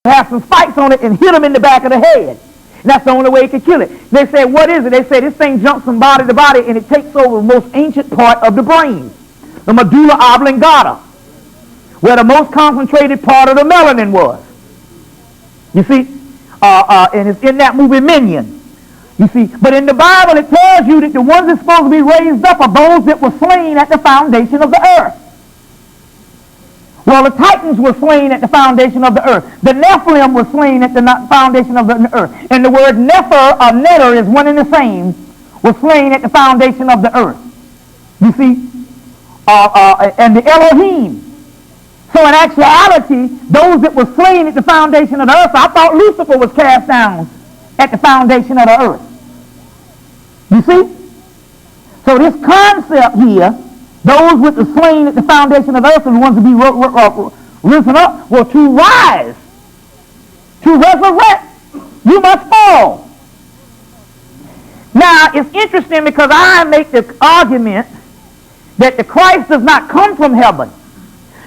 have some spikes on it and hit him in the back of the head. And that's the only way it could kill it. They said, what is it? They say this thing jumps from body to body and it takes over the most ancient part of the brain, the medulla oblongata, where the most concentrated part of the melanin was. You see? And it's in that movie Minion. You see? But in the Bible it tells you that the ones that's supposed to be raised up are those that were slain at the foundation of the earth. Well, the Titans were slain at the foundation of the earth. The Nephilim were slain at the foundation of the earth. And the word Nepher or Netter is one and the same, was slain at the foundation of the earth. You see? And the Elohim. So in actuality, those that were slain at the foundation of the earth, I thought Lucifer was cast down at the foundation of the earth. You see? So this concept here, those with the slain at the foundation of the earth and the ones to be risen up, well, to rise, to resurrect, you must fall. Now, it's interesting because I make the argument that the Christ does not come from heaven.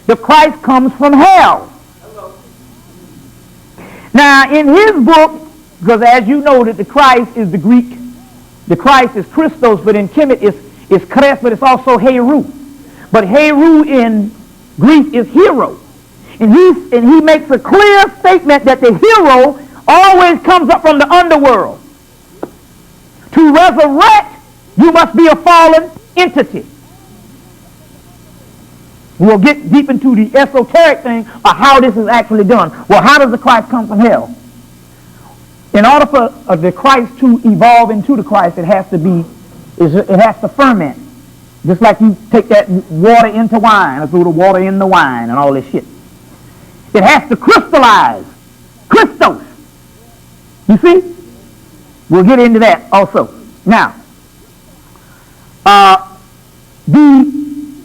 The Christ comes from hell. Hello. Now, in his book, because as you know that the Christ is the Greek, the Christ is Christos, but in Kemet is Kres, but it's also Heru. But Heru in Greek is hero. And he makes a clear statement that the hero always comes up from the underworld. To resurrect, you must be a fallen entity. We'll get deep into the esoteric thing of how this is actually done. Well, how does the Christ come from hell? In order for the Christ to evolve into the Christ, it has to ferment. Just like you take that water into wine, or throw the water in the wine and all this shit. It has to crystallize. Christos. You see? We'll get into that also. Now, the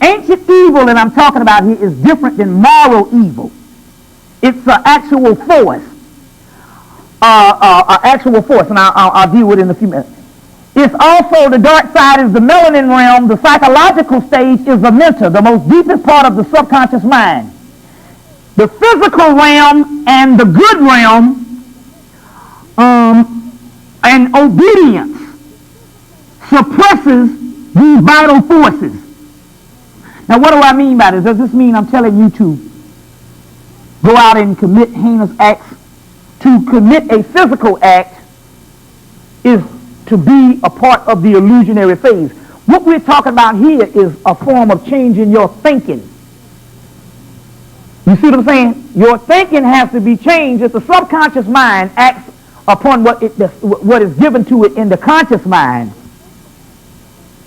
ancient evil that I'm talking about here is different than moral evil. It's an actual force. Actual force, and I'll deal with it in a few minutes. It's also the dark side is the melanin realm. The psychological stage is the mental, the most deepest part of the subconscious mind. The physical realm and the good realm and obedience suppresses these vital forces. Now, what do I mean by this? Does this mean I'm telling you to go out and commit heinous acts? To commit a physical act is to be a part of the illusionary phase. What we're talking about here is a form of changing your thinking. You see what I'm saying? Your thinking has to be changed. If the subconscious mind acts upon what is given to it in the conscious mind.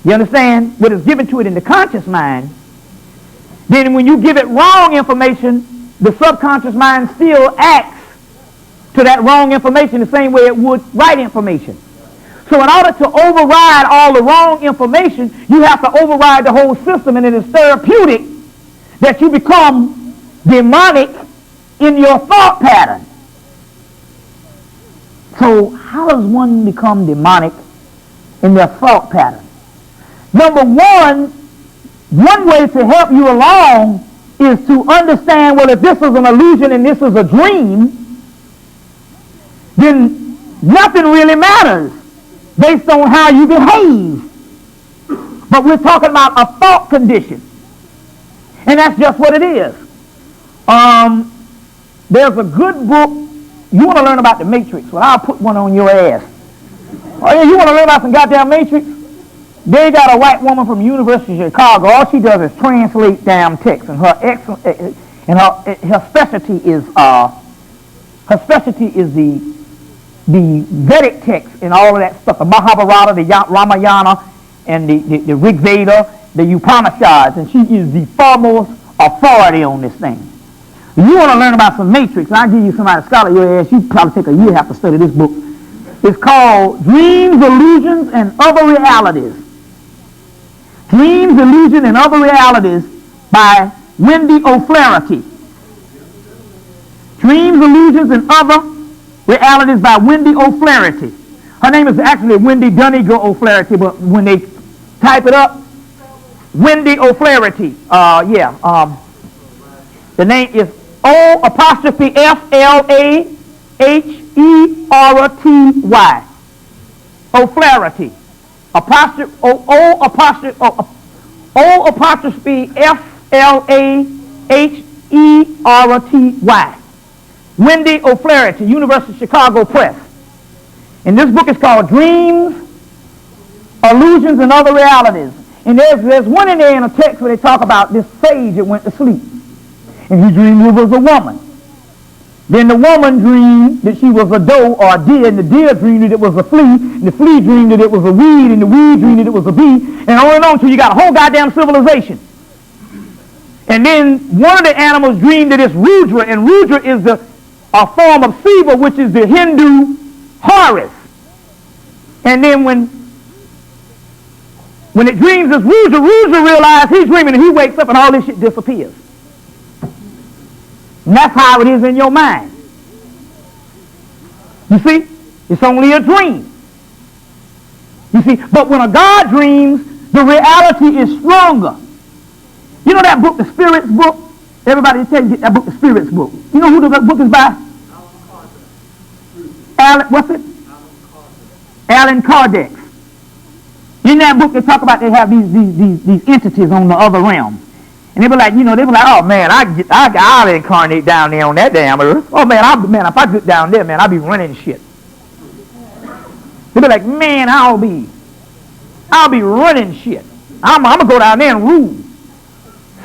You understand? What is given to it in the conscious mind. Then when you give it wrong information, the subconscious mind still acts to that wrong information the same way it would right information. So in order to override all the wrong information, you have to override the whole system, and it is therapeutic that you become demonic in your thought pattern. So how does one become demonic in their thought pattern? Number one way to help you along is to understand, well, if this is an illusion and this is a dream, then nothing really matters based on how you behave. But we're talking about a thought condition. And that's just what it is. There's a good book. You want to learn about the Matrix? Well, I'll put one on your ass. Oh, yeah, you want to learn about some goddamn Matrix? They got a white woman from the University of Chicago. All she does is translate damn text, and her specialty is the Vedic text and all of that stuff, the Mahabharata, the Ramayana, and the Rig Veda, the Upanishads, and she is the foremost authority on this thing. If you want to learn about some Matrix, I'll give you somebody to scholar your ass, you probably take a year to have to study this book. It's called Dreams, Illusions, and Other Realities. Dreams, Illusions, and Other Realities by Wendy O'Flaherty. Dreams, Illusions, and Other Realities by Wendy O'Flaherty. Her name is actually Wendy Duniger O'Flaherty, but when they type it up, Wendy O'Flaherty. The name is O''Flaherty. O'Flaherty. Apostrophe O''Flaherty. Wendy O'Flaherty, University of Chicago Press. And this book is called Dreams, Illusions, and Other Realities. And there's one in there in a text where they talk about this sage that went to sleep. And he dreamed it was a woman. Then the woman dreamed that she was a doe or a deer, and the deer dreamed that it was a flea, and the flea dreamed that it was a weed, and the weed dreamed that it was a bee, and on until you got a whole goddamn civilization. And then one of the animals dreamed that it's Rudra, and Rudra is a form of Shiva, which is the Hindu Horus. And then when it dreams it's Rudra, Rudra realizes he's dreaming, and he wakes up and all this shit disappears. And that's how it is in your mind. You see? It's only a dream. You see? But when a God dreams, the reality is stronger. You know that book, The Spirit's Book? Everybody tell you, get that book, The Spirit's Book. You know who the book is by? What's it? Alan Kardec. In that book, they talk about they have these entities on the other realm. And they be like, oh man, I'll incarnate down there on that damn earth. Oh man, if I get down there, man, I'll be running shit. They be like, man, I'll be running shit. I'm gonna go down there and rule.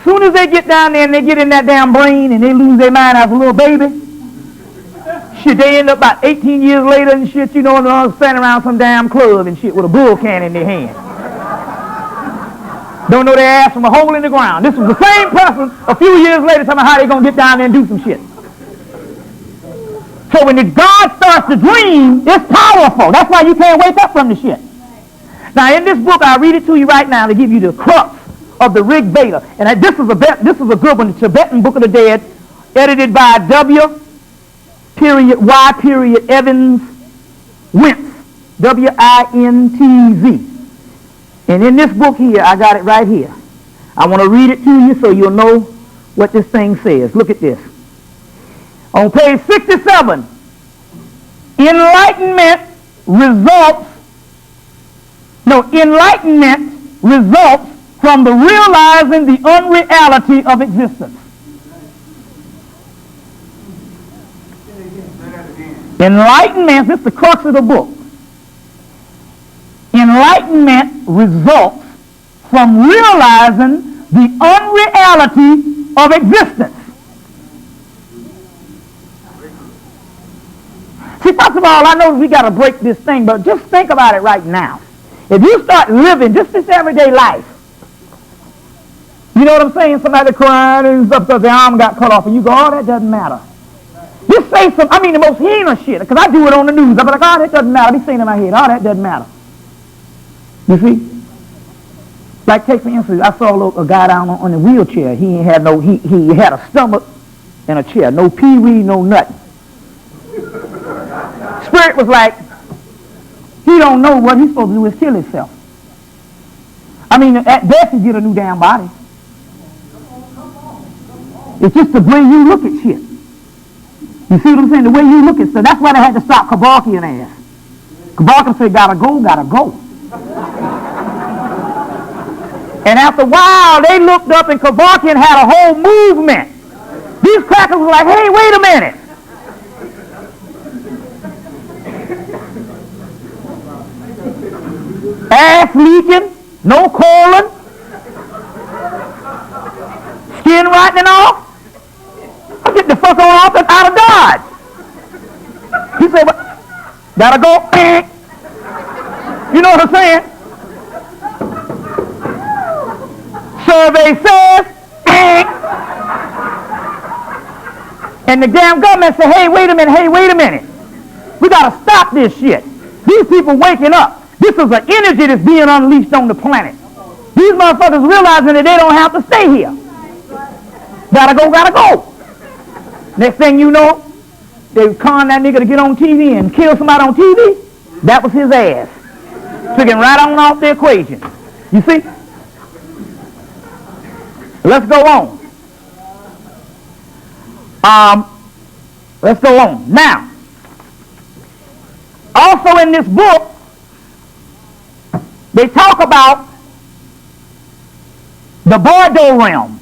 Soon as they get down there and they get in that damn brain and they lose their mind as a little baby, shit, they end up about 18 years later and shit, and they're standing around some damn club and shit with a bull can in their hand. Don't know their ass from a hole in the ground. This was the same person a few years later talking about how they're going to get down there and do some shit. So when the God starts to dream, it's powerful. That's why you can't wake up from the shit. Now in this book, I'll read it to you right now to give you the crux of the Rig Veda. And this is a good one, the Tibetan Book of the Dead, edited by W.Y. Evans Wintz, W-I-N-T-Z. And in this book here, I got it right here. I want to read it to you so you'll know what this thing says. Look at this. On page 67, enlightenment results from the realizing the unreality of existence. Enlightenment, this is the crux of the book. Enlightenment results from realizing the unreality of existence. See, first of all, I know we got to break this thing, but just think about it right now. If you start living just this everyday life, you know what I'm saying? Somebody crying and stuff because their arm got cut off, and you go, oh, that doesn't matter. Just say the most heinous shit, because I do it on the news. I'll be like, oh, that doesn't matter. I be saying in my head, oh, that doesn't matter. You see? Like, take for instance, I saw a guy down on the wheelchair. He had a stomach and a chair. No pee-wee, no nothing. Spirit was like, he don't know what he's supposed to do is kill himself. I mean, at best, he get a new damn body. It's just the way you look at shit. You see what I'm saying? The way you look at stuff. That's why they had to stop Kevorkian ass. Kevorkian said, gotta go. And after a while, they looked up and Kevorkian had a whole movement. These crackers were like, hey, wait a minute. Ass leaking, no colon, skin rotting off. I'll get the fuck on off and out of Dodge. He said, what? Gotta go. You know what I'm saying? Survey says, and the damn government said, hey, wait a minute. We gotta stop this shit. These people waking up. This is an energy that's being unleashed on the planet. These motherfuckers realizing that they don't have to stay here. Gotta go. Next thing you know, they con that nigga to get on TV and kill somebody on TV. That was his ass. Took him right on off the equation. You see? Let's go on. Let's go on. Now, also in this book, they talk about the Bordo realm.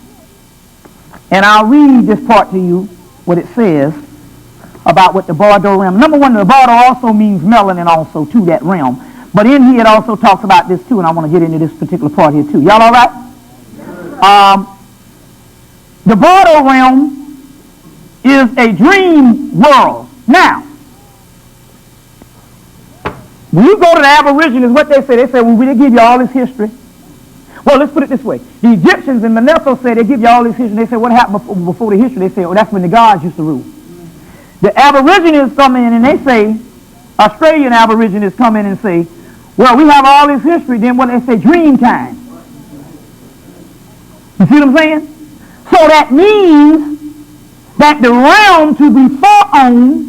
And I'll read this part to you, what it says about what the Bordo realm. Number one, the Bordo also means melanin also to that realm. But in here it also talks about this too, and I want to get into this particular part here too. Y'all all right? The Bordo realm is a dream world. Now, when you go to the Aborigines, what they say, well, we give you all this history. Well, let's put it this way. The Egyptians in Manetho say they give you all this history. They say, what happened before the history? They say, oh, that's when the gods used to rule. The Aborigines come in and they say, Australian Aborigines come in and say, well, we have all this history. Then what they say, dream time. You see what I'm saying? So that means that the realm to be fought on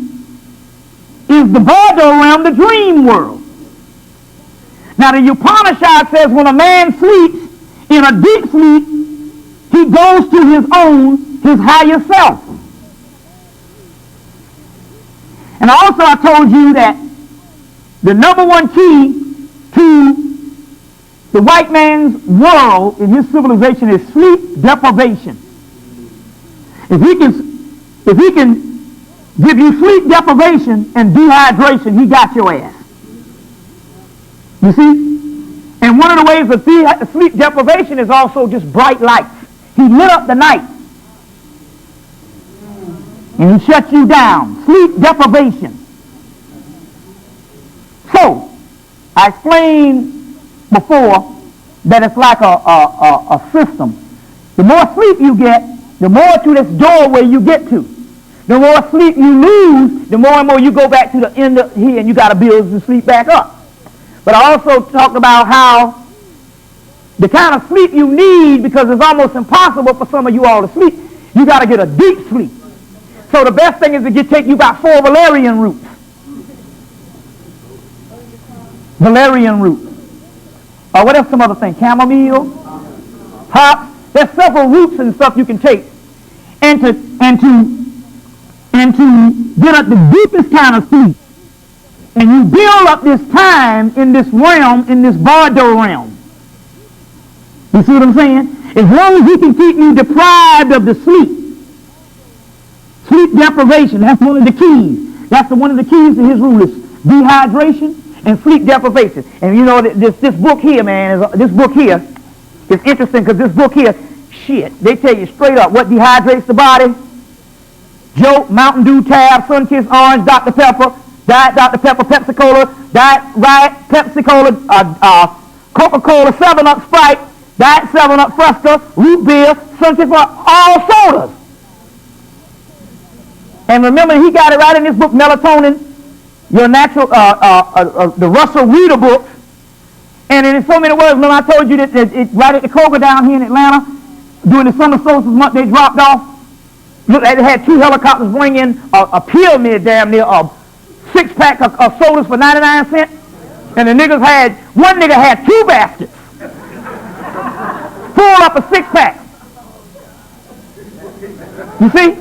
is the Bordo realm, the dream world. Now the Upanishad says when a man sleeps in a deep sleep, he goes to his higher self. And also I told you that the number one key to the white man's world in his civilization is sleep deprivation. If he can give you sleep deprivation and dehydration, he got your ass. You see? And one of the ways of sleep deprivation is also just bright lights. He lit up the night. And he shut you down. Sleep deprivation. So, I explained before that it's like a system. The more sleep you get, the more to this doorway you get to. The more sleep you lose, the more and more you go back to the end of here and you got to build the sleep back up. But I also talked about how the kind of sleep you need, because it's almost impossible for some of you all to sleep, you got to get a deep sleep. So the best thing is to take you about 4 valerian roots. Valerian root. Or what else, some other thing? Chamomile? Hops? There's several roots and stuff you can take. And to get at the deepest kind of sleep. And you build up this time in this realm, in this Bordo realm. You see what I'm saying? As long as he can keep you deprived of the sleep. Sleep deprivation, that's one of the keys. That's one of the keys to his rule is dehydration and sleep deprivation. And you know, this book here, man, this book here is interesting because this book here, shit, they tell you straight up what dehydrates the body. Joke, Mountain Dew, Tab, Sunkist, Orange, Dr. Pepper, Diet Dr. Pepper, Pepsi Cola, Diet Riot, Pepsi Cola, Coca-Cola, 7-Up, Sprite, Diet 7-Up, Fresca, Root Beer, Sunkist, all sodas. And remember, he got it right in this book, Melatonin, your natural, the Russell Reader book. And in so many words, remember I told you that right at the Kroger down here in Atlanta, during the summer solstice month, they dropped off. Look, they had 2 helicopters bring in a pyramid damn near, a 6-pack of sodas for 99 cents. And the niggas had, one nigga had 2 baskets. Full up a 6-pack. You see?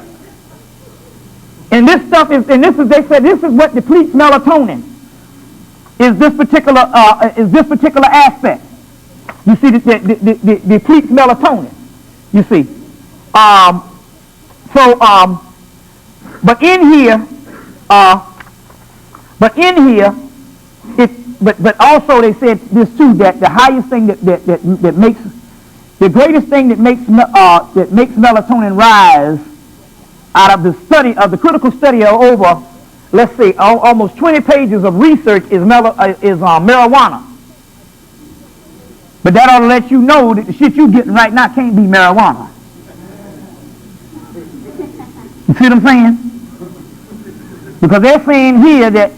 And this stuff is, and this is, they said, this is what depletes melatonin. Is this particular aspect? You see, that depletes melatonin. You see, but in here, but also they said this too, that the highest thing that makes, the greatest thing that makes melatonin rise out of the study of the critical study of over, let's see, almost 20 pages of research is marijuana. But that ought to let you know that the shit you're getting right now can't be marijuana. You see what I'm saying? Because they're saying here that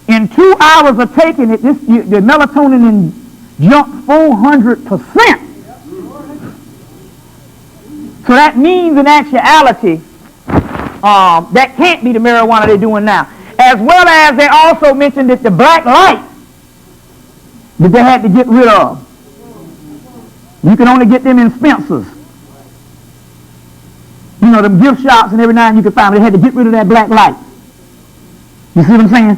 in 2 hours of taking it, the melatonin jumped 400%. So that means in actuality, that can't be the marijuana they're doing now. As well as they also mentioned that the black light that they had to get rid of. You can only get them in Spencer's. You know, them gift shops and every now and you could find they had to get rid of that black light. You see what I'm saying?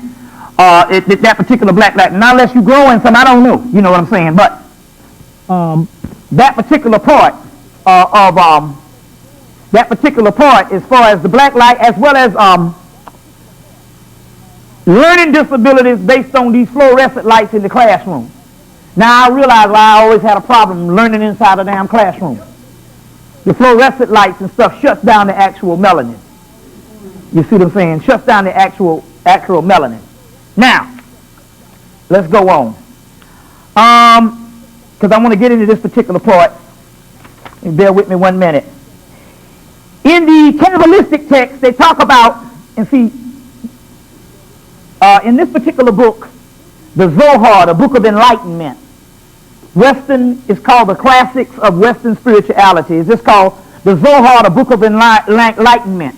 That particular black light. Not unless you grow in some, I don't know. You know what I'm saying? But that particular part as far as the black light, as well as learning disabilities based on these fluorescent lights in the classroom. Now I realize why I always had a problem learning inside a damn classroom. The fluorescent lights and stuff shuts down the actual melanin. You see what I'm saying? Shuts down the actual melanin. Now, let's go on. Because I want to get into this particular part. And bear with me 1 minute. In the Kabbalistic text, they talk about, and see, in this particular book, the Zohar, the Book of Enlightenment, it's called the Classics of Western Spirituality. It's just called the Zohar, the Book of Enlightenment,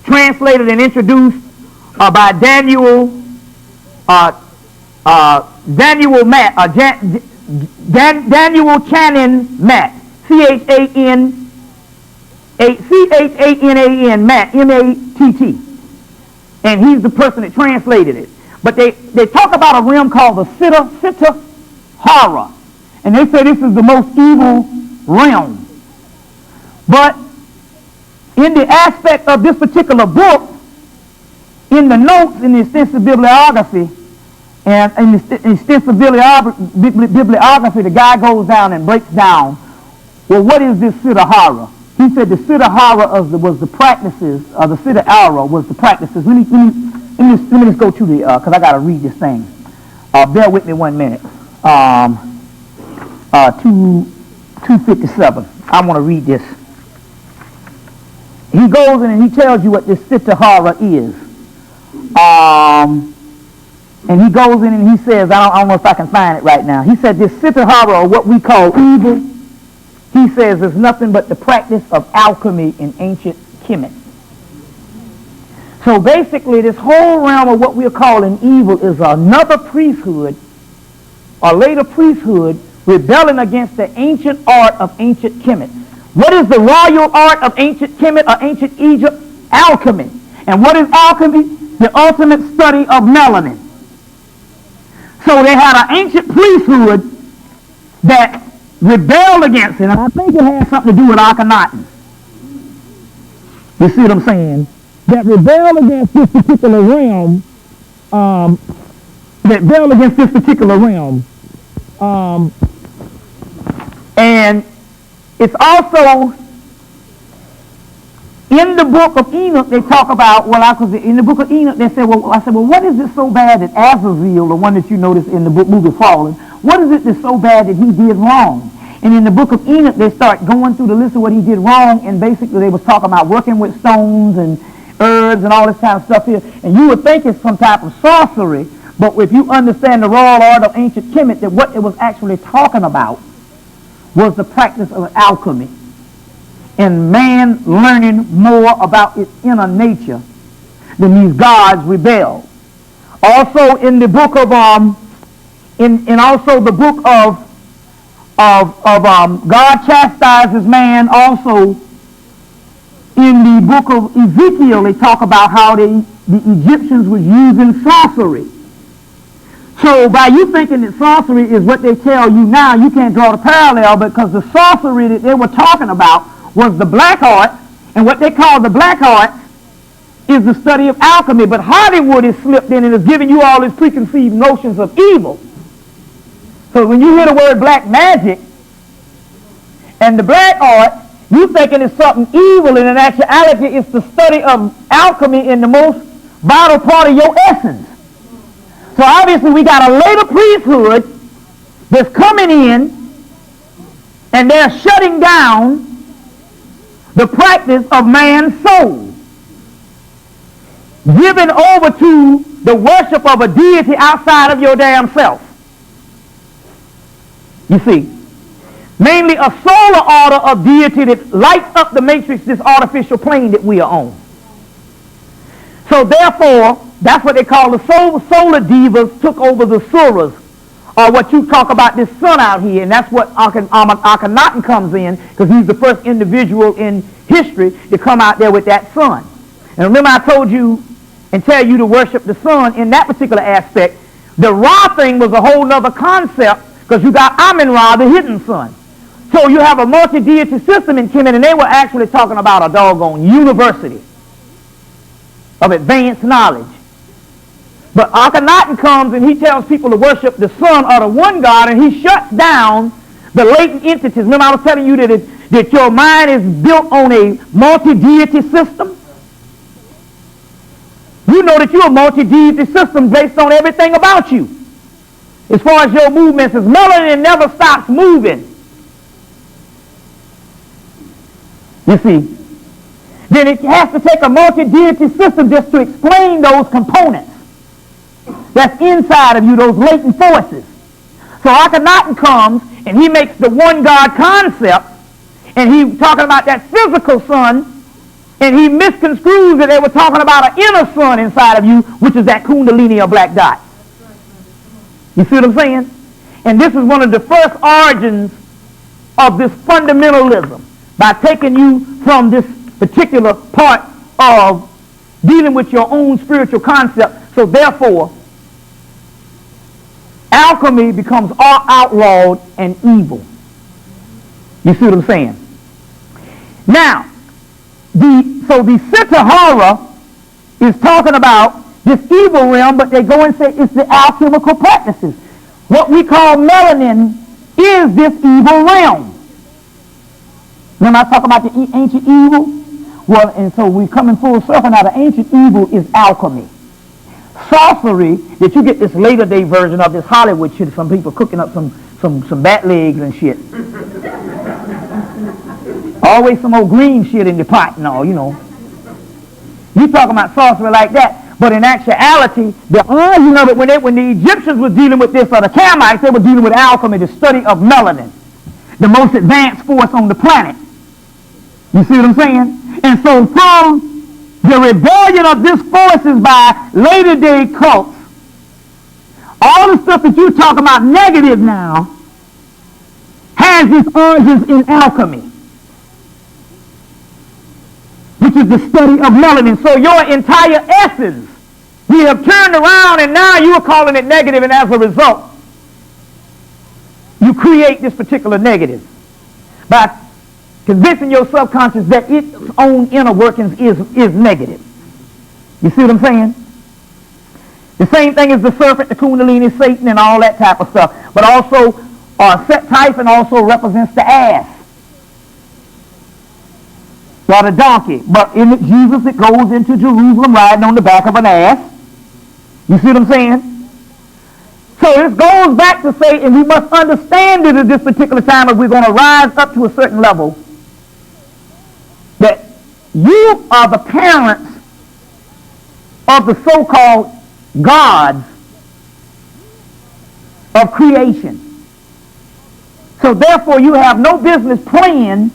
translated and introduced by Daniel Channon Matt, C-H-A-N-A-N, Matt, M-A-T-T. And he's the person that translated it. But they talk about a realm called the Siddha Hara. And they say this is the most evil realm. But in the aspect of this particular book, in the notes, in the extensive bibliography, and in the extensive bibliography, the guy goes down and breaks down, well, what is this Siddha Hara? He said the Siddha Hara was the practices, the Siddha Hara was the practices. Let me just go to the, because I got to read this thing. Bear with me 1 minute. 257. I want to read this. He goes in and he tells you what this Siddha Hara is. And he goes in and he says, I don't know if I can find it right now. He said this Siddha Hara, or what we call evil, he says is nothing but the practice of alchemy in ancient chemics. So basically this whole realm of what we're calling evil is another priesthood, or later priesthood, rebelling against the ancient art of ancient Kemet. What is the royal art of ancient Kemet or ancient Egypt? Alchemy. And what is alchemy? The ultimate study of melanin. So they had an ancient priesthood that rebelled against it. And I think it has something to do with Akhenaten. You see what I'm saying? That rebelled against this particular realm. And it's also in the book of Enoch. They talk about, in the book of Enoch they said, I said, what is it so bad that Azazel, the one that you notice in the movie Fallen, what is it that's so bad that he did wrong? And in the book of Enoch they start going through the list of what he did wrong, and basically they was talking about working with stones and herbs and all this kind of stuff here. And you would think it's some type of sorcery, but if you understand the royal art of ancient Kemet, that what it was actually talking about was the practice of alchemy and man learning more about its inner nature than these gods rebelled. Also in the book of God chastises man. Also in the book of Ezekiel they talk about how the Egyptians was using sorcery. So by you thinking that sorcery is what they tell you now, you can't draw the parallel, because the sorcery that they were talking about was the black art, and what they call the black art is the study of alchemy. But Hollywood is slipped in and is giving you all these preconceived notions of evil. So when you hear the word black magic and the black art, you thinking it's something evil, and in actuality it's the study of alchemy in the most vital part of your essence. So obviously we got a later priesthood that's coming in, and they're shutting down the practice of man's soul, given over to the worship of a deity outside of your damn self. You see, mainly a solar order of deity that lights up the matrix, this artificial plane that we are on. So therefore, that's what they call the solar divas took over the suras or what you talk about this sun out here, and that's what Akhenaten comes in, because he's the first individual in history to come out there with that sun. And remember I told you and tell you to worship the sun in that particular aspect. The Ra thing was a whole nother concept, because you got Amun-Ra, the hidden sun. So you have a multi-deity system in Kemet, and they were actually talking about a doggone university of advanced knowledge. But Akhenaten comes and he tells people to worship the sun or the one God, and he shuts down the latent entities. Remember I was telling you that your mind is built on a multi-deity system? You know that you're a multi-deity system based on everything about you. As far as your movements, as melanin never stops moving. You see? Then it has to take a multi-deity system just to explain those components that's inside of you, those latent forces. So Akhenaten comes and he makes the one God concept, and he talking about that physical sun, and he misconstrues that they were talking about an inner sun inside of you, which is that kundalini or black dot. You see what I'm saying? And this is one of the first origins of this fundamentalism, by taking you from this particular part of dealing with your own spiritual concept. So therefore, alchemy becomes outlawed and evil. You see what I'm saying? Now, the Siddhara is talking about this evil realm, but they go and say it's the alchemical practices. What we call melanin is this evil realm. Remember I talk about the ancient evil? Well, and so we come in full circle now. The ancient evil is alchemy. Sorcery, that you get this later day version of this Hollywood shit, some people cooking up some bat legs and shit. Always some old green shit in the pot and all, you know. You talking about sorcery like that, but in actuality, the origin of it, when the Egyptians were dealing with this, or the Canaanites, they were dealing with alchemy, the study of melanin, the most advanced force on the planet. You see what I'm saying? And so from the rebellion of this forces by later day cults, all the stuff that you talk about negative now has its origins in alchemy, which is the study of melanin. So your entire essence, we have turned around and now you are calling it negative, and as a result, you create this particular negative by convincing your subconscious that its own inner workings is negative. You see what I'm saying? The same thing as the serpent, the kundalini, Satan, and all that type of stuff. But also, set type and also represents the ass. Or the donkey. But in it, Jesus, it goes into Jerusalem riding on the back of an ass. You see what I'm saying? So this goes back to say, and we must understand it at this particular time, if we're going to rise up to a certain level, that you are the parents of the so-called gods of creation. So therefore you have no business praying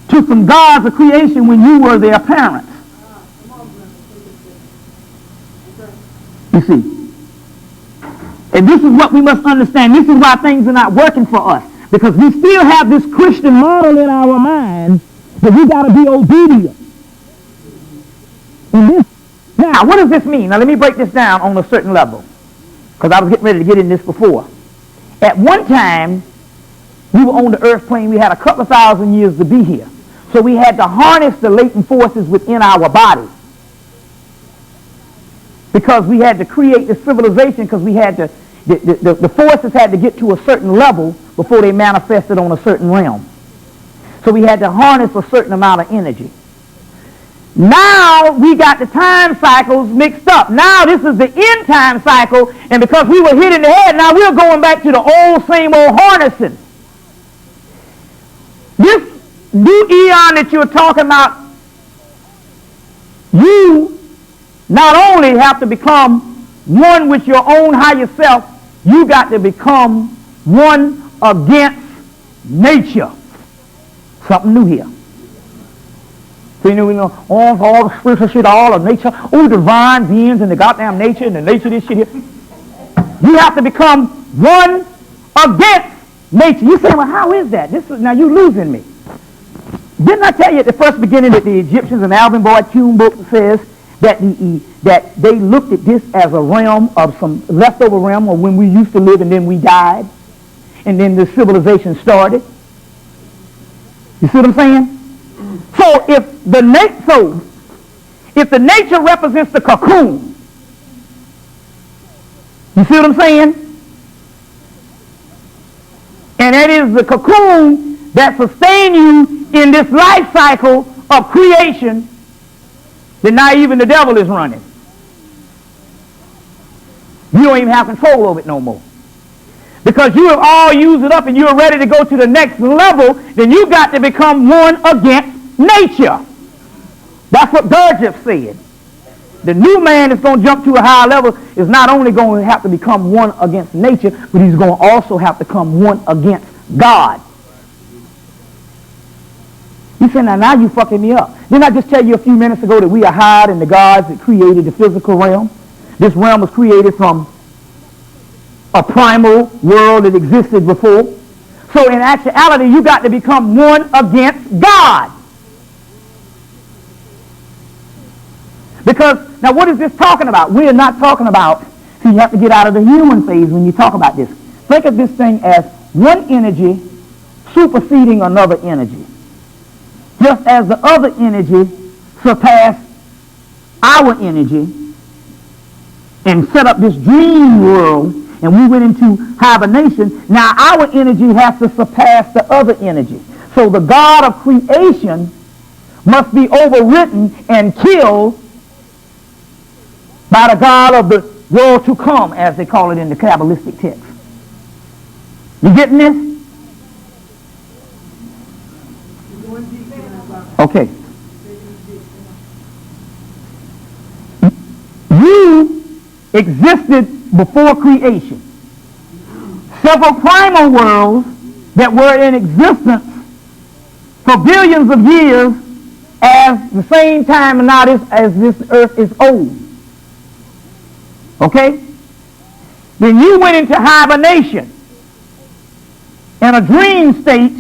to some gods of creation when you were their parents. You see? And this is what we must understand. This is why things are not working for us. Because we still have this Christian model in our mind that we got to be obedient. And this, now, what does this mean? Now, let me break this down on a certain level, because I was getting ready to get in this before. At one time, we were on the earth plane. We had a couple of thousand years to be here. So we had to harness the latent forces within our body, because we had to create the civilization, because we had to, the forces had to get to a certain level before they manifested on a certain realm. So we had to harness a certain amount of energy. Now we got the time cycles mixed up. Now this is the end time cycle, and because we were hit in the head, now we're going back to the same old harnessing. This new eon that you're talking about, you not only have to become one with your own higher self, you got to become one against nature. Something new here. So you know, all the spiritual shit, all of nature, all the divine beings and the goddamn nature and the nature of this shit here. You have to become one against nature. You say, well, how is that? Now you're losing me. Didn't I tell you at the first beginning that the Egyptians and Alvin Boyd Kuhn book says that they looked at this as a realm of some leftover realm of when we used to live and then we died, and then the civilization started? You see what I'm saying? So if the nature represents the cocoon, you see what I'm saying? And that is the cocoon that sustains you in this life cycle of creation, then now even the devil is running. You don't even have control over it no more. Because you have all used it up and you're ready to go to the next level, then you got to become one against nature. That's what Gurdjieff said. The new man that's going to jump to a higher level is not only going to have to become one against nature, but he's going to also have to come one against God. You say, now you fucking me up. Didn't I just tell you a few minutes ago that we are higher than the gods that created the physical realm? This realm was created from a primal world that existed before. So in actuality, you got to become one against God. Because, now what is this talking about? We are not talking about, so you have to get out of the human phase when you talk about this. Think of this thing as one energy superseding another energy. Just as the other energy surpassed our energy and set up this dream world, and we went into hibernation, now our energy has to surpass the other energy. So the God of creation must be overwritten and killed by the God of the world to come, as they call it in the Kabbalistic text. You getting this? Okay. You existed before creation. Several primal worlds that were in existence for billions of years as the same time and now as this earth is old. Okay? Then you went into hibernation in a dream state,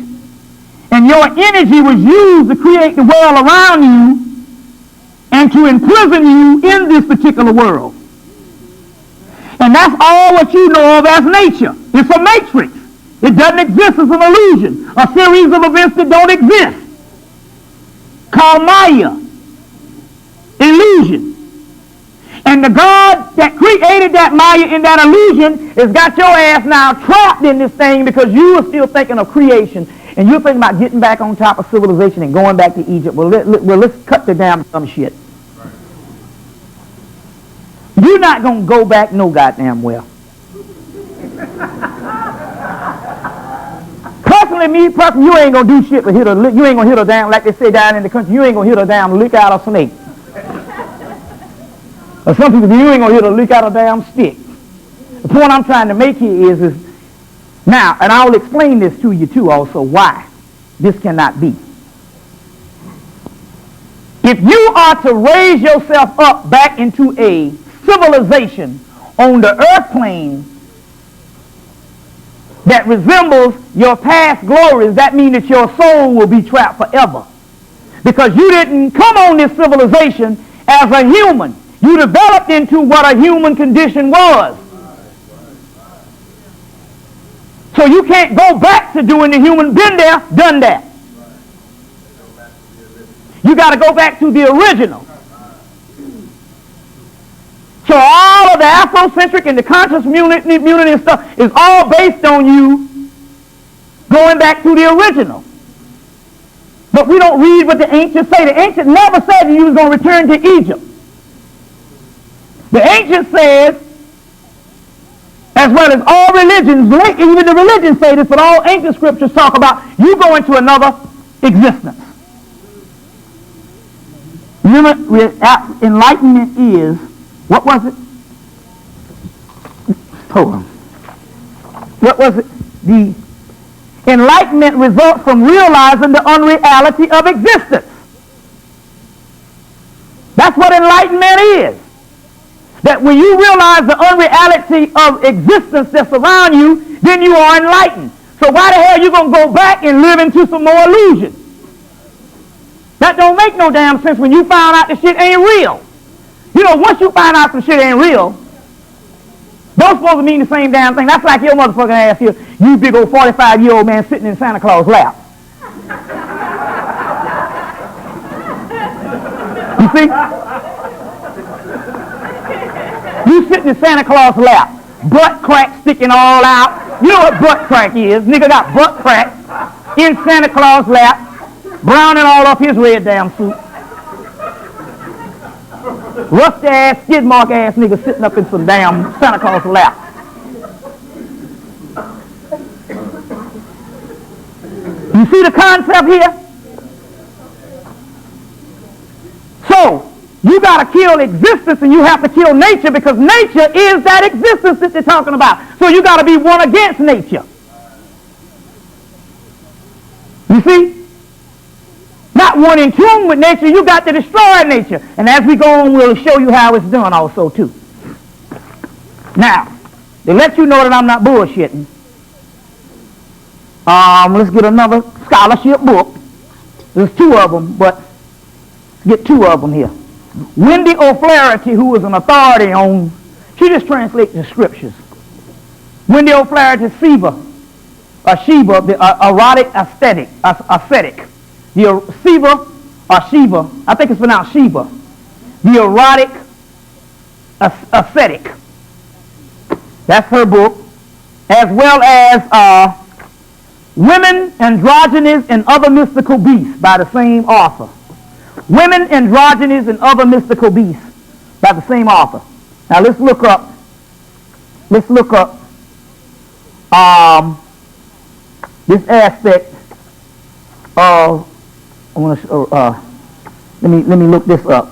and your energy was used to create the world around you and to imprison you in this particular world. And that's all what you know of as nature. It's a matrix. It doesn't exist as an illusion, a series of events that don't exist, called Maya, illusion. And the God that created that Maya in that illusion has got your ass now trapped in this thing because you are still thinking of creation. And you're thinking about getting back on top of civilization and going back to Egypt. Well, let's cut the damn dumb shit. You're not going to go back no goddamn well. Personally, you ain't going to do shit but you ain't going to hit her down, like they say down in the country, you ain't going to hit her down, lick out a snake. Or some people say, you ain't going to hit her, lick out a damn stick. The point I'm trying to make here is now, and I'll explain this to you too also, why this cannot be. If you are to raise yourself up back into a civilization on the earth plane that resembles your past glories, that means that your soul will be trapped forever. Because you didn't come on this civilization as a human. You developed into what a human condition was. So you can't go back to doing the human, been there, done that. You got to go back to the original. So all of the Afrocentric and the conscious community and stuff is all based on you going back to the original. But we don't read what the ancients say. The ancients never said that you was going to return to Egypt. The ancients said, as well as all religions, even the religions say this, but all ancient scriptures talk about you go into another existence. Remember, enlightenment is, what was it? Hold on. What was it? The enlightenment results from realizing the unreality of existence. That's what enlightenment is. That when you realize the unreality of existence that's around you, then you are enlightened. So why the hell are you going to go back and live into some more illusion? That don't make no damn sense when you find out the shit ain't real. You know, once you find out some shit ain't real, those supposed to mean the same damn thing. That's like your motherfucking ass here, you big old 45-year-old man sitting in Santa Claus' lap. You see? You sitting in Santa Claus' lap, butt crack sticking all out. You know what butt crack is? Nigga got butt crack in Santa Claus' lap, browning all up his red damn suit. Rusty ass, skid mark ass nigga sitting up in some damn Santa Claus' lap. You see the concept here? So, you got to kill existence and you have to kill nature because nature is that existence that they're talking about. So you got to be one against nature. You see? Not one in tune with nature, you got to destroy nature. And as we go on, we'll show you how it's done also too. Now, to let you know that I'm not bullshitting, let's get another scholarship book. There's two of them, but let's get two of them here. Wendy O'Flaherty, who is an authority on, she just translates the scriptures. Wendy O'Flaherty, Sheba, the erotic ascetic. The Sheba, or Sheba, I think it's pronounced Sheba. The erotic ascetic. That's her book. As well as Women, Androgynous, and Other Mystical Beasts by the same author. Women, Androgynous, and Other Mystical Beasts by the same author. Now let's look up this aspect of, let me look this up.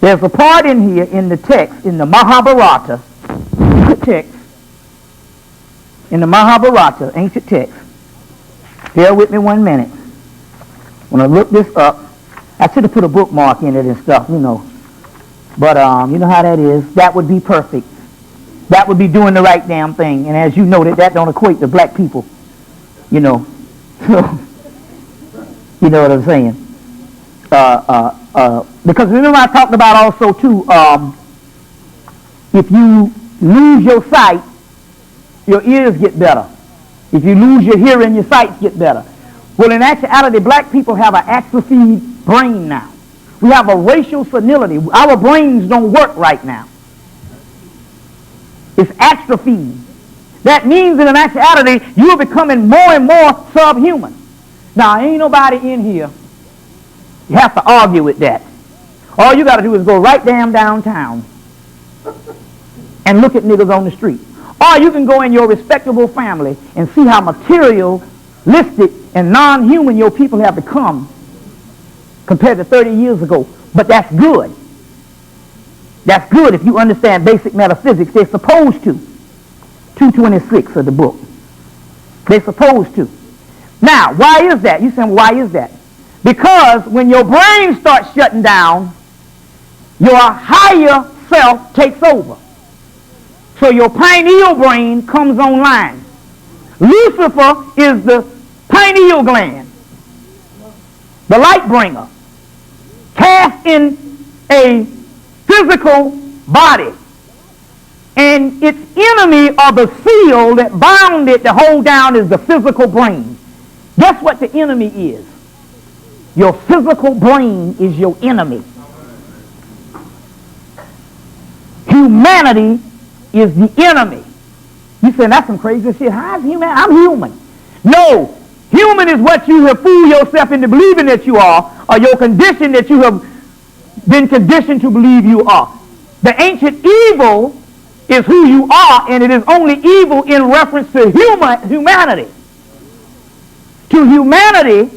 There's a part in here in the text, in the Mahabharata, text, in the Mahabharata, ancient text. Bear with me 1 minute. When I look this up, I should have put a bookmark in it and stuff, you know. But you know how that is. That would be perfect. That would be doing the right damn thing. And as you know, that don't equate to black people, you know. You know what I'm saying? Because remember I talked about also too, if you lose your sight, your ears get better. If you lose your hearing, your sight get better. Well, in actuality, black people have an atrophied brain now. We have a racial senility. Our brains don't work right now. It's atrophied. That means that in actuality, you are becoming more and more subhuman. Now, ain't nobody in here you have to argue with that. All you got to do is go right downtown and look at niggas on the street. Or you can go in your respectable family and see how materialistic and non-human your people have become compared to 30 years ago. But that's good. That's good if you understand basic metaphysics. They're supposed to. 226 of the book. They're supposed to. Now, why is that? You say, well, why is that? Because when your brain starts shutting down, your higher self takes over. So your pineal brain comes online. Lucifer is the pineal gland, the light bringer, cast in a physical body. And its enemy, or the seal that bound it to hold down, is the physical brain. Guess what the enemy is? Your physical brain is your enemy. Humanity is the enemy. You say, that's some crazy shit. How is human? I'm human. No. Human is what you have fooled yourself into believing that you are, or your condition that you have been conditioned to believe you are. The ancient evil is who you are, and it is only evil in reference to humanity. To humanity,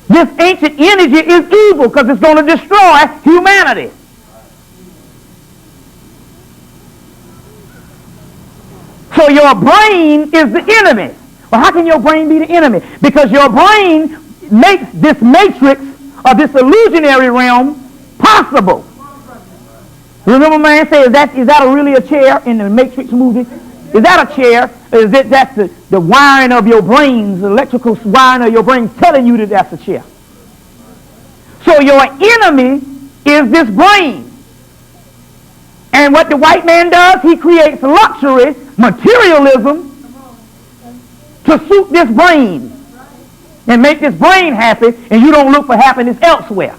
this ancient energy is evil because it's going to destroy humanity. So your brain is the enemy. Well, how can your brain be the enemy? Because your brain makes this matrix or this illusionary realm possible. Remember man say, is that really a chair in the Matrix movie? Is that a chair? Is it that's the wiring of your brains, the electrical wiring of your brain telling you that that's a chair? So your enemy is this brain. And what the white man does, he creates luxury, materialism, to suit this brain and make this brain happy, and you don't look for happiness elsewhere.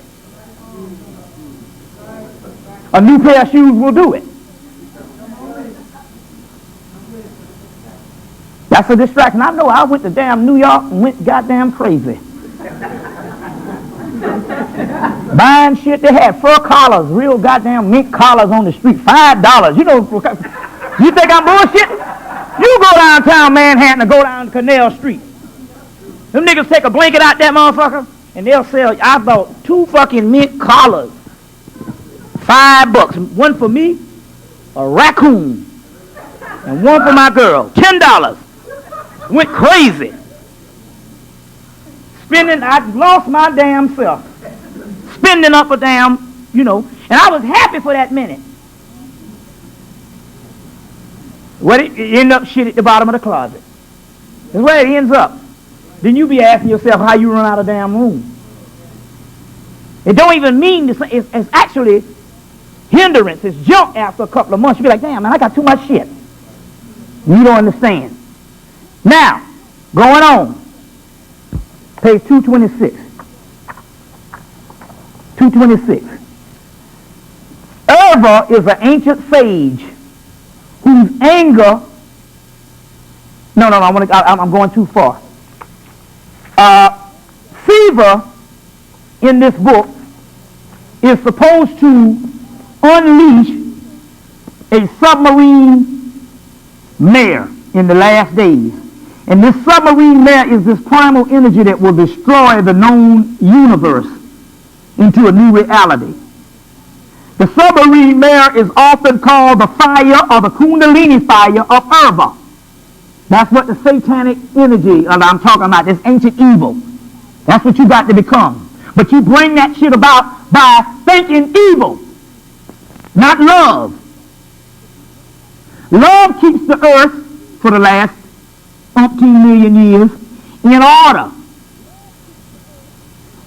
A new pair of shoes will do it. That's a distraction. I know I went to damn New York and went goddamn crazy. Buying shit. They had fur collars, real goddamn mink collars on the street, $5. You know, you think I'm bullshitting? You go downtown Manhattan or go down Canal Street. Them niggas take a blanket out that motherfucker and they'll sell, I bought 2 fucking mink collars. $5. One for me, a raccoon, and one for my girl. $10. Went crazy. Spending, I lost my damn self. Spending up a damn, you know, and I was happy for that minute. Well, it ended up shit at the bottom of the closet. That's where it ends up. Then you be asking yourself how you run out of damn room. It don't even mean this. It's actually hindrance. It's junk after a couple of months. You be like, damn, man, I got too much shit. You don't understand. Now, going on. Page 226. 226. Erva is an ancient sage whose anger... No, I'm going too far. Siva, in this book, is supposed to unleash a submarine mare in the last days. And this submarine mare is this primal energy that will destroy the known universe into a new reality. The submarine mare is often called the fire or the kundalini fire of Erva. That's what the satanic energy I'm talking about, this ancient evil. That's what you got to become. But you bring that shit about by thinking evil, not love. Love keeps the earth for the last umpteen million years in order.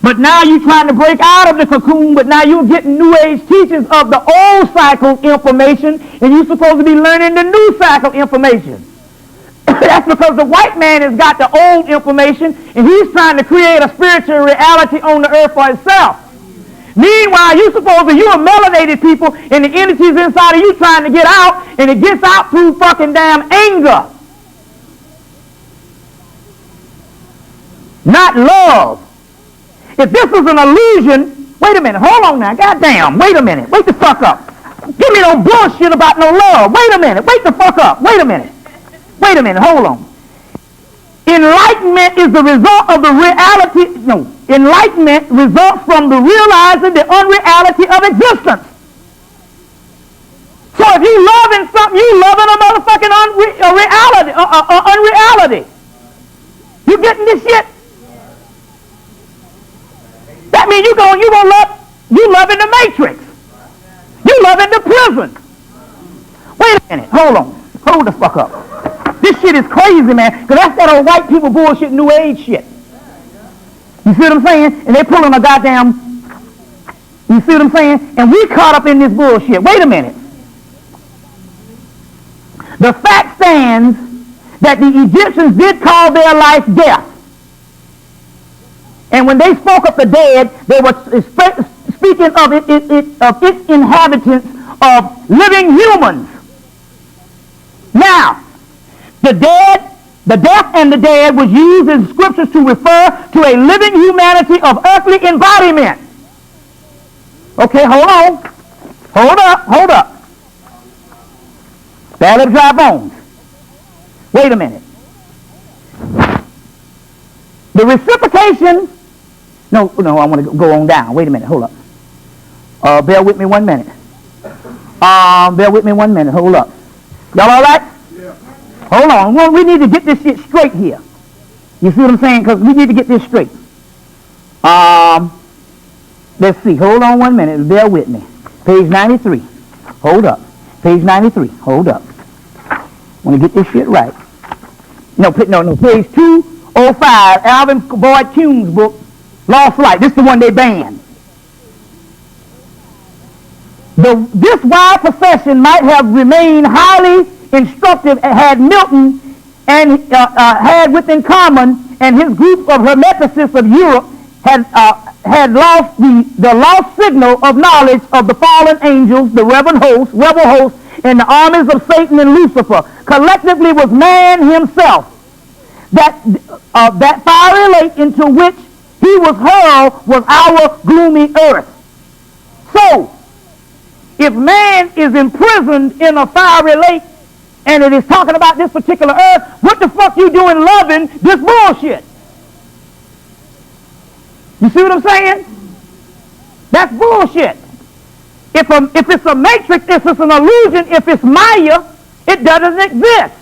But now you're trying to break out of the cocoon, but now you're getting new age teachings of the old cycle information, and you're supposed to be learning the new cycle information. That's because the white man has got the old information, and he's trying to create a spiritual reality on the earth for itself. Meanwhile, you're melanated people, and the entities inside of you trying to get out, and it gets out through fucking damn anger. Not love. If this is an illusion, wait a minute, hold on now, goddamn, wait a minute, wait the fuck up. Give me no bullshit about no love. Wait a minute, wait the fuck up, wait a minute, hold on. Enlightenment is the result of the reality, enlightenment results from the realizing the unreality of existence. So if you loving something, you loving a motherfucking unreality. You getting this shit? That means you loving the Matrix. You loving the prison. Wait a minute, hold the fuck up. This shit is crazy, man, because that's that old white people bullshit, new age shit. You see what I'm saying? And they pulling a goddamn, you see what I'm saying? And we caught up in this bullshit. Wait a minute. The fact stands that the Egyptians did call their life death. And when they spoke of the dead, they were speaking of its inhabitants, of living humans. Now, the death and the dead was used in scriptures to refer to a living humanity of earthly embodiment. Okay, hold up. Ballad of dry bones. Wait a minute. The reciprocation, no, I want to go on down. Wait a minute, hold up. Bear with me 1 minute. Hold up. Y'all all right? Yeah. Hold on. Well, we need to get this shit straight here. You see what I'm saying? Because we need to get this straight. Let's see. Hold on 1 minute. Bear with me. Page 93. Hold up. Page 93. Hold up. Want to get this shit right. No. Page 205, Alvin Boyd Kuhn's book, Lost Light. This is the one they banned. This wide procession might have remained highly instructive had Milton and had within common and his group of hermeticists of Europe had lost the lost signal of knowledge of the fallen angels, the rebel hosts, and the armies of Satan and Lucifer. Collectively was man himself. That fiery lake into which he was hurled was our gloomy earth. So, if man is imprisoned in a fiery lake, and it is talking about this particular earth, what the fuck you doing loving this bullshit? You see what I'm saying? That's bullshit. If it's a matrix, if it's an illusion, if it's Maya, it doesn't exist.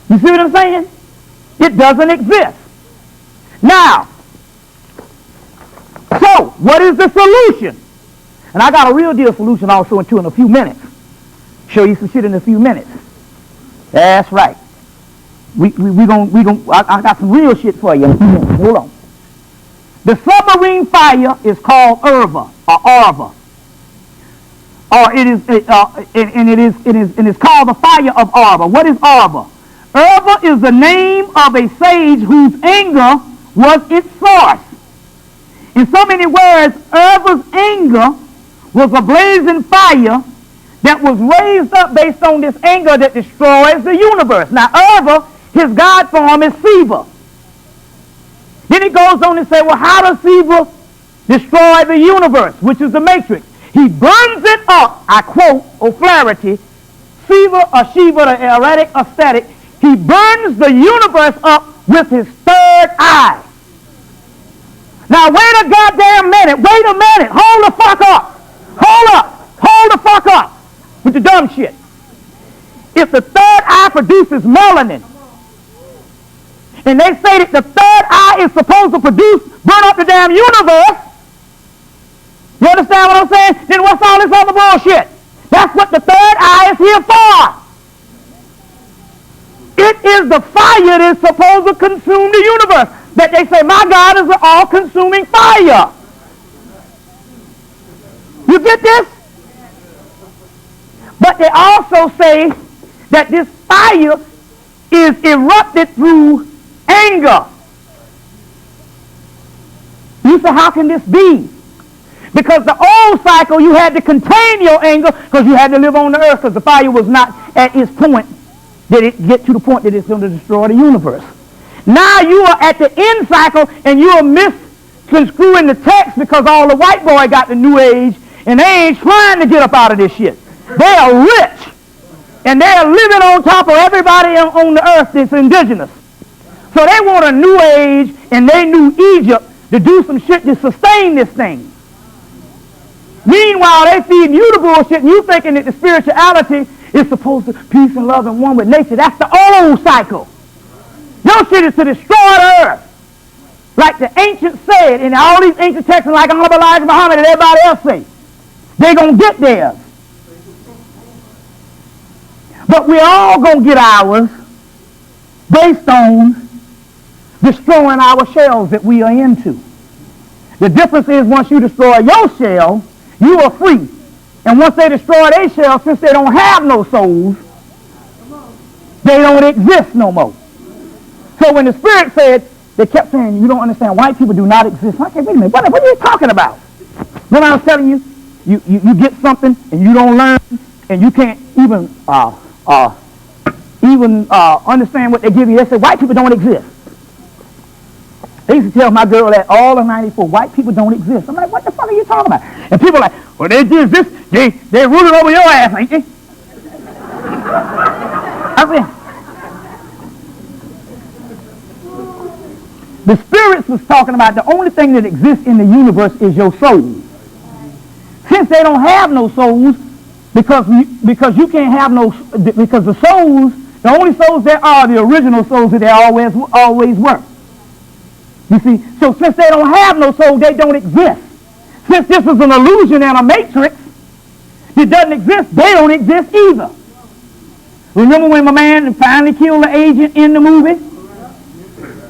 You see what I'm saying? It doesn't exist. Now, so what is the solution? And I got a real deal solution also in a few minutes. Show you some shit in a few minutes. That's right. I got some real shit for you in a few minutes. Hold on. The submarine fire is called Urva or Arva, or it is called the fire of Arva. What is Arva? Urva is the name of a sage whose anger was its source. In so many words, Urva's anger was a blazing fire that was raised up based on this anger that destroys the universe. Now, Urva, his God form is Siva. Then he goes on to say, well, how does Siva destroy the universe, which is the matrix? He burns it up, I quote, O'Flaherty, Siva or Shiva, the erratic aesthetic, he burns the universe up with his third eye. Now, wait a goddamn minute. Wait a minute. Hold the fuck up. Hold up. Hold the fuck up with the dumb shit. If the third eye produces melanin, and they say that the third eye is supposed to burn up the damn universe, you understand what I'm saying? Then what's all this other bullshit? That's what the third eye is here for. It is the fire that is supposed to consume the universe. That they say, my God is an all-consuming fire. You get this? But they also say that this fire is erupted through anger. You say, how can this be? Because the old cycle, you had to contain your anger because you had to live on the earth because the fire was not at its point that it get to the point that it's going to destroy the universe. Now you are at the end cycle and you are misconstruing the text because all the white boy got the new age and they ain't trying to get up out of this shit. They are rich and they are living on top of everybody on the earth that's indigenous. So they want a new age and they knew Egypt to do some shit to sustain this thing. Meanwhile, they feeding you the bullshit and you thinking that the spirituality is supposed to peace and love and one with nature. That's the old cycle. Your shit is to destroy the earth. Like the ancients said, and all these ancient texts, like Honorable Elijah Muhammad and everybody else say, they're going to get theirs. But we're all going to get ours based on destroying our shells that we are into. The difference is once you destroy your shell, you are free. And once they destroy their shell, since they don't have no souls, they don't exist no more. So when the Spirit said, they kept saying, you don't understand, white people do not exist. I said, wait a minute, what are you talking about? Then I was telling you, you get something and you don't learn and you can't even understand what they give you. They say, white people don't exist. They used to tell my girl that all of 94, white people don't exist. I'm like, what the fuck are you talking about? And people are like, well, they do this, they're ruling over your ass, ain't they? I said, the spirits was talking about the only thing that exists in the universe is your soul. Since they don't have no souls, because you can't have no, because the souls, the only souls there are the original souls that there always were. You see, so since they don't have no soul, they don't exist. Since this is an illusion and a matrix, that doesn't exist, they don't exist either. Remember when my man finally killed the agent in the movie?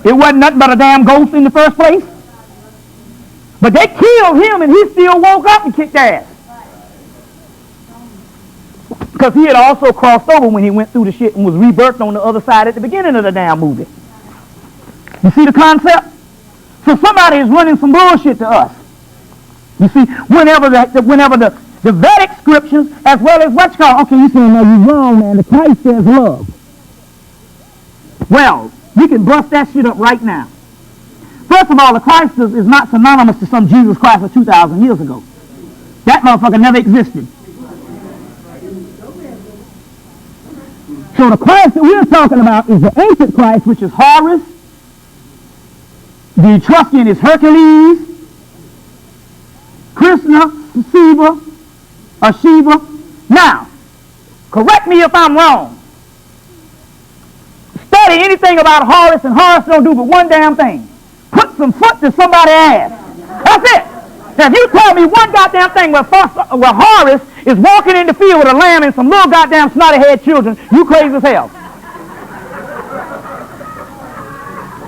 It wasn't nothing but a damn ghost in the first place. But they killed him and he still woke up and kicked ass. Because he had also crossed over when he went through the shit and was rebirthed on the other side at the beginning of the damn movie. You see the concept? So somebody is running some bullshit to us. You see, whenever the Vedic scriptures, as well as what's called, okay, you saying, no, you're wrong, man. The Christ says love. Well, we can bust that shit up right now. First of all, the Christ is not synonymous to some Jesus Christ of 2,000 years ago. That motherfucker never existed. So the Christ that we're talking about is the ancient Christ, which is Horus. The Etruscan is Hercules. Krishna, Shiva. Now, correct me if I'm wrong. Study anything about Horus, and Horus don't do but one damn thing. Put some foot to somebody's ass. That's it. Now, if you tell me one goddamn thing where Horus is walking in the field with a lamb and some little goddamn snotty-head children, you crazy as hell.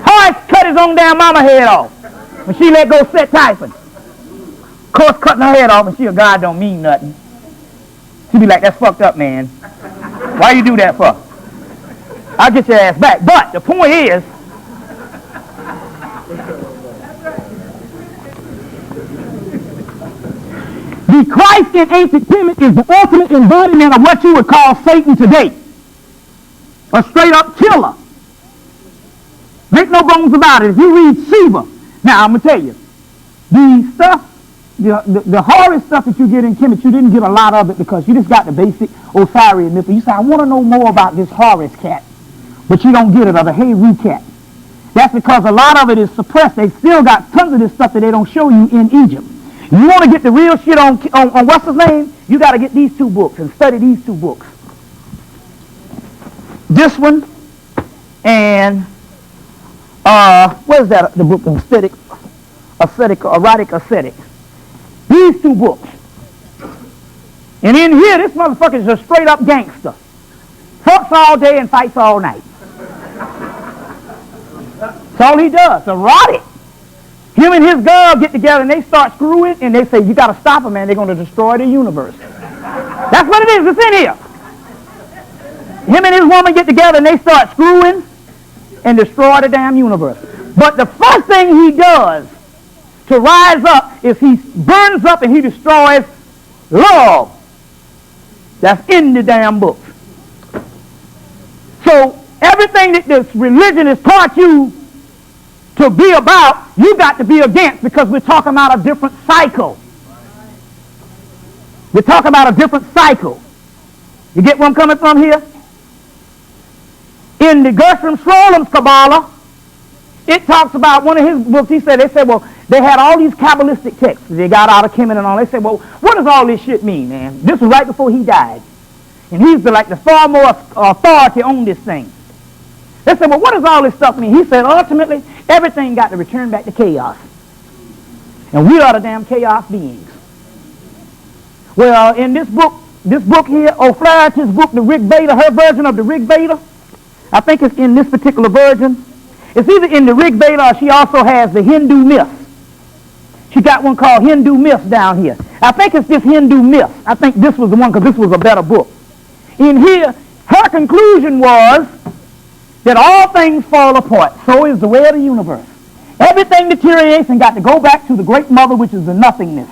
Horus cut his own damn mama head off when she let go Set Typhon. Of course, cutting her head off and she a god don't mean nothing. She be like, that's fucked up, man. Why you do that for? I'll get your ass back. But the point is, the Christ in ancient Kemet is the ultimate embodiment of what you would call Satan today. A straight up killer. Make no bones about it. If you read Shiva, now I'm going to tell you, the stuff, the Horus stuff that you get in Kemet, you didn't get a lot of it because you just got the basic Osirian myth. You say, I want to know more about this Horus cat, but you don't get it, or the Heru cat. That's because a lot of it is suppressed. They still got tons of this stuff that they don't show you in Egypt. You want to get the real shit on what's his name? You got to get these two books and study these two books. This one and what is that? The book erotic ascetic. These two books. And in here, this motherfucker is a straight up gangster. Fucks all day and fights all night. That's all he does. Erotic. Him and his girl get together and they start screwing and they say, you got to stop him, man. They're going to destroy the universe. That's what it is. It's in here. Him and his woman get together and they start screwing and destroy the damn universe. But the first thing he does to rise up is he burns up and he destroys love. That's in the damn book. So everything that this religion has taught you to be about, you got to be against, because we're talking about a different cycle. We're talking about a different cycle. You get where I'm coming from here? In the Gershom Scrollem's Kabbalah, it talks about one of his books. They said, well, they had all these Kabbalistic texts. They got out of Kemet and all. They said, well, what does all this shit mean, man? This was right before he died. And he's the foremost authority on this thing. They said, well, what does all this stuff mean? He said, ultimately, everything got to return back to chaos. And we are the damn chaos beings. Well, in this book here, O'Flaherty's book, the Rig Veda, her version of the Rig Veda, I think it's in this particular version. It's either in the Rig Veda or she also has the Hindu myths. She got one called Hindu Myths down here. I think it's this Hindu Myths. I think this was the one because this was a better book. In here, her conclusion was that all things fall apart. So is the way of the universe. Everything deteriorates and got to go back to the great mother, which is the nothingness.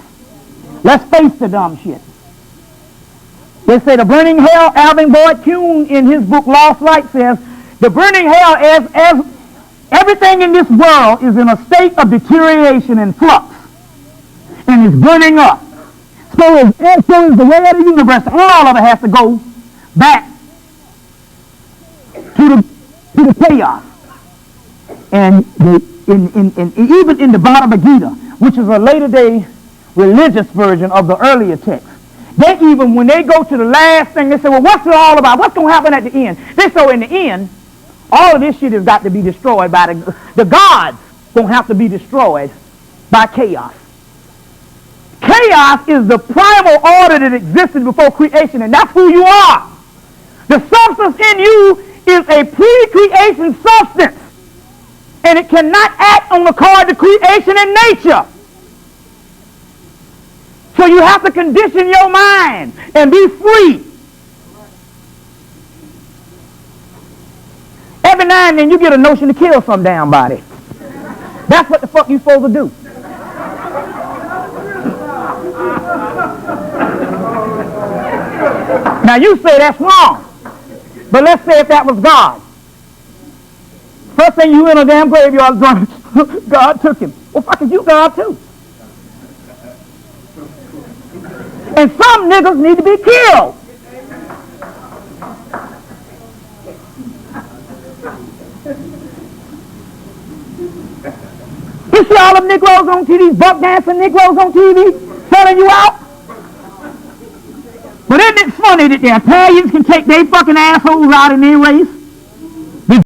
Let's face the dumb shit. They say the burning hell, Alvin Boyd Kuhn in his book Lost Light says, the burning hell as everything in this world is in a state of deterioration and flux. And is burning up. So is the way of the universe. All of it has to go back to the chaos. And even in the Bhagavad Gita, which is a later day religious version of the earlier text, they even, when they go to the last thing, they say, well, what's it all about? What's going to happen at the end? They say, in the end, all of this shit has got to be destroyed by the gods going to have to be destroyed by chaos. Chaos Theos is the primal order that existed before creation, and that's who you are. The substance in you is a pre-creation substance, and it cannot act on the card of creation and nature. So you have to condition your mind and be free. Every now and then you get a notion to kill some damn body. That's what the fuck you supposed to do. Now you say that's wrong. But let's say if that was God. First thing you in a damn graveyard, God took him. Well, fucking you God too. And some niggas need to be killed. You see all them Negroes on TV, buck dancing Negroes on TV, selling you out? But isn't it funny that the Italians can take their fucking assholes out in their race?